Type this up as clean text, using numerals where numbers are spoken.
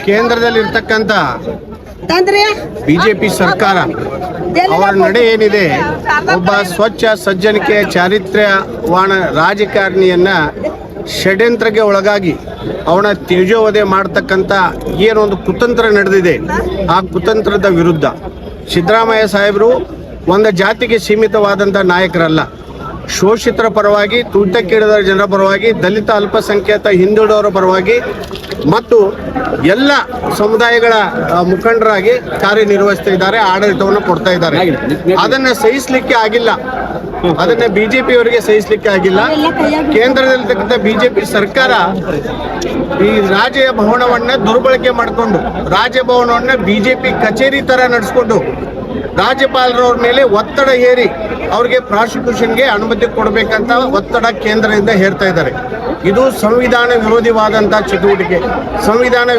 ಕೇಂದ್ರದಲ್ಲಿ ಇರ್ತಕ್ಕಂಥ ಬಿಜೆಪಿ ಸರ್ಕಾರ ಅವರ ನಡೆ ಏನಿದೆ, ಒಬ್ಬ ಸ್ವಚ್ಛ ಸಜ್ಜನಿಕೆ ಚಾರಿತ್ರ್ಯವಾಣ ರಾಜಕಾರಣಿಯನ್ನ ಷಡ್ಯಂತ್ರಕ್ಕೆ ಒಳಗಾಗಿ ಅವನ ತೇಜೋವಧೆ ಮಾಡ್ತಕ್ಕಂಥ ಏನೊಂದು ಕುತಂತ್ರ ನಡೆದಿದೆ, ಆ ಕುತಂತ್ರದ ವಿರುದ್ಧ ಸಿದ್ದರಾಮಯ್ಯ ಸಾಹೇಬರು ಒಂದು ಜಾತಿಗೆ ಸೀಮಿತವಾದಂಥ ನಾಯಕರಲ್ಲ. ಶೋಷಿತರ ಪರವಾಗಿ, ತುಳಿತಕ್ಕೀಡದ ಜನರ ಪರವಾಗಿ, ದಲಿತ ಅಲ್ಪಸಂಖ್ಯಾತ ಹಿಂದುಳಿದವರ ಪರವಾಗಿ ಮತ್ತು ಎಲ್ಲ ಸಮುದಾಯಗಳ ಮುಖಂಡರಾಗಿ ಕಾರ್ಯನಿರ್ವಹಿಸ್ತಾ ಇದ್ದಾರೆ, ಆಡಳಿತವನ್ನು ಕೊಡ್ತಾ ಇದ್ದಾರೆ. ಅದನ್ನು ಸಹಿಸಲಿಕ್ಕೆ ಆಗಿಲ್ಲ, ಅದನ್ನ ಬಿಜೆಪಿಯವರಿಗೆ ಸಹಿಸಲಿಕ್ಕೆ ಆಗಿಲ್ಲ. ಕೇಂದ್ರದಲ್ಲಿರ್ತಕ್ಕಂಥ ಬಿಜೆಪಿ ಸರ್ಕಾರ ಈ ರಾಜಭವನವನ್ನ ದುರ್ಬಳಕೆ ಮಾಡಿಕೊಂಡು, ರಾಜಭವನವನ್ನ ಬಿಜೆಪಿ ಕಚೇರಿ ತರ ನಡೆಸ್ಕೊಂಡು ರಾಜ್ಯಪಾಲರವ್ರ ಮೇಲೆ ಒತ್ತಡ ಹೇರಿ ಅವ್ರಿಗೆ ಪ್ರಾಸಿಕ್ಯೂಷನ್ಗೆ ಅನುಮತಿ ಕೊಡಬೇಕಂತ ಒತ್ತಡ ಕೇಂದ್ರದಿಂದ ಹೇರ್ತಾ ಇದ್ದಾರೆ. ಇದು ಸಂವಿಧಾನ ವಿರೋಧಿವಾದಂತಹ ಚಟುವಟಿಕೆ. ಸಂವಿಧಾನ